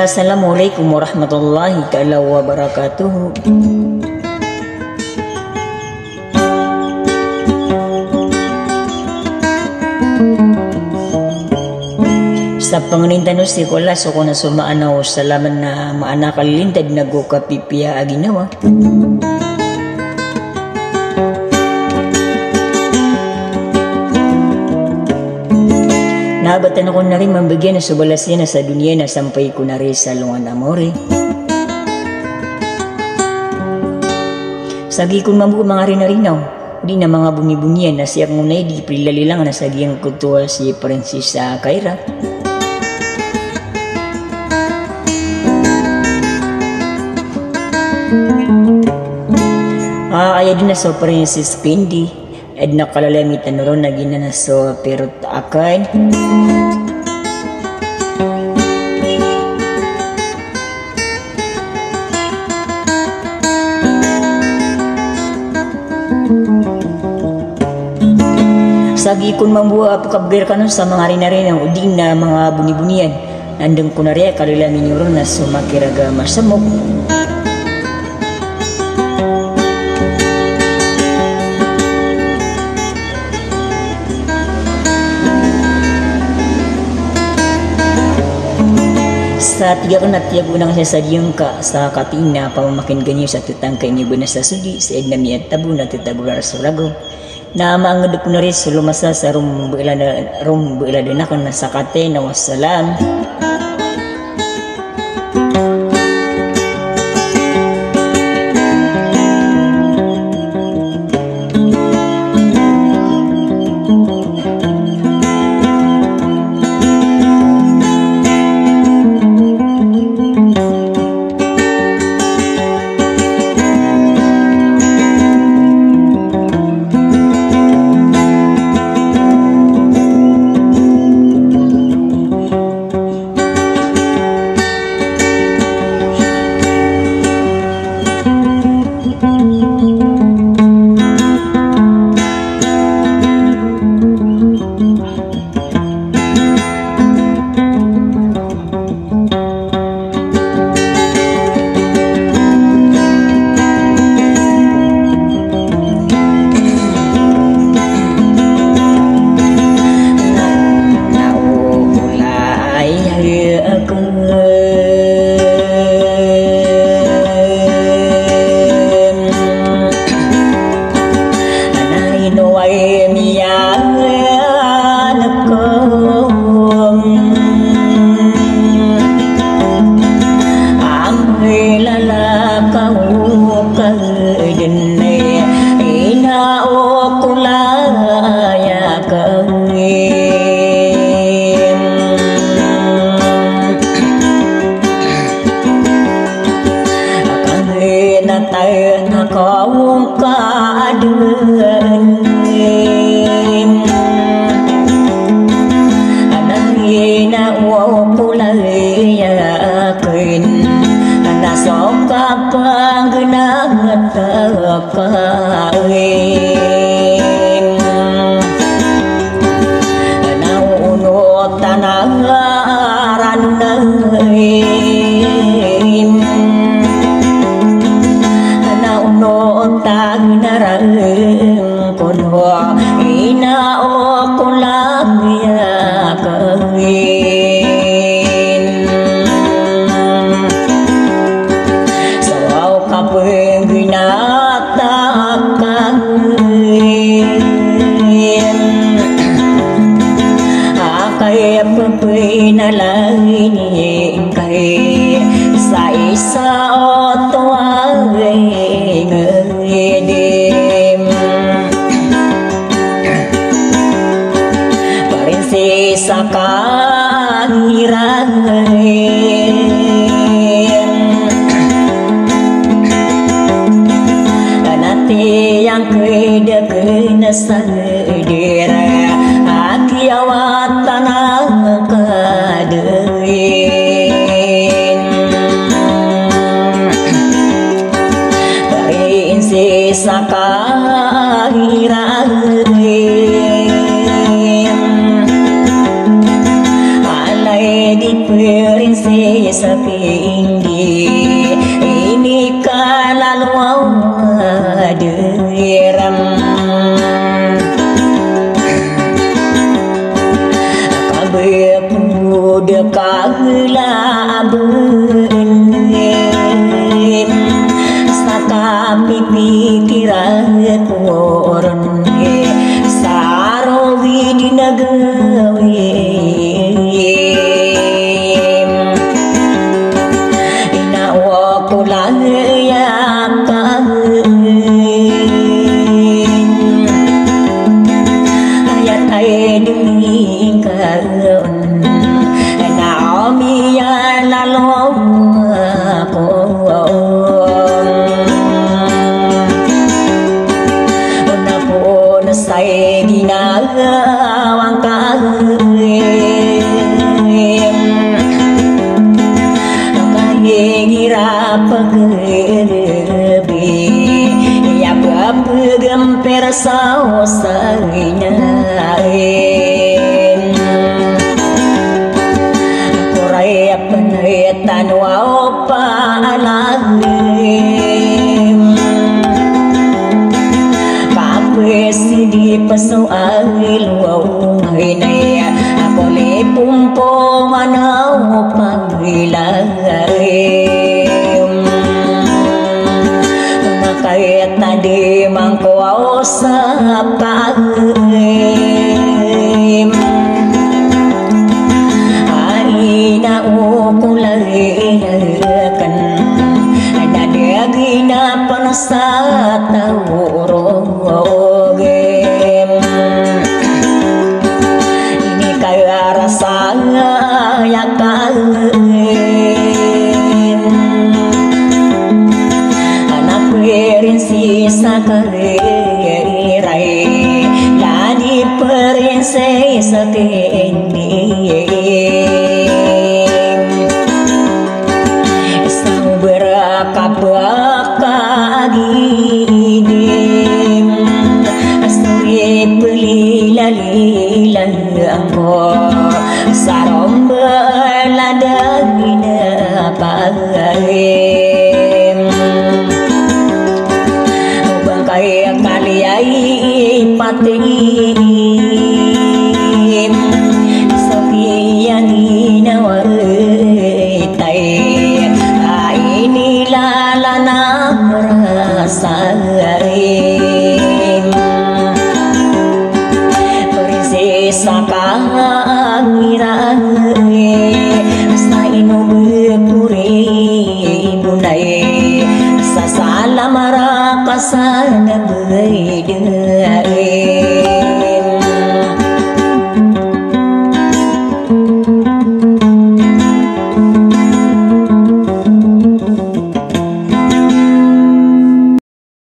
Assalamualaikum warahmatullahi ta'ala wabarakatuh. Sa panganintan si Kolas ako na sumaanaw salaman na maana kalilintad nagukapipia aginawa. Nabatan ako na rin mambigyan na subalasya na sa dunya na sampay ko na rin sa lungan amore. Sagi kong mabuo mga rinarinaw, di na mga bunyi-bunyian na siya ngunay di prilali lang na sagiang kutuwa si Prinsesa Kaira. Aya din na sa Princess Candy. Ed nakalalamitan ron na ginanaso pero taakan. Sagi kun mambuha apakabir ka nun sa mga rin-rin ang uding na mga buni-bunian. Nandang ko na rin kalalamin ron na sumakiraga masamok. Sa tiga ko na tiyago nang siya sa diyong ka sa katina pamamakin ganyo sa tutangkay niyo na sa sudi sa edna miya tabu na titabular sa rago na maangad ko na rin sa lumasa sa rumbuila din ako na sa kate na wassalam. sakahirain alay di prinsesa tinggi ini kalaluan deram kabe pemuda kagelaben sakami pikiran koron sarowi dinagawe ina wakulan yakan ayat ayat demi karon naomi ya lalong ako say ginagawang kahirap kahirap pagkirabi yapap gemper sa usahain kuraya penaitan wa paalagin di pasoal luau hinay ako le pumpo manaw pagilagay nakayat na di mangkuaw sa pagim ay naukulayakan nadagi na panasa tawurog ini kaya rasanya yakin anak prinsesa karirai lani prinsesa tinggi sang berakap gini pelila-lila angko sarom beladagina pagim bangkai kaliai patim sofiani nawaitai ini lalana rasain sakahirang sa inubupuri bunay sa salamara kasan beda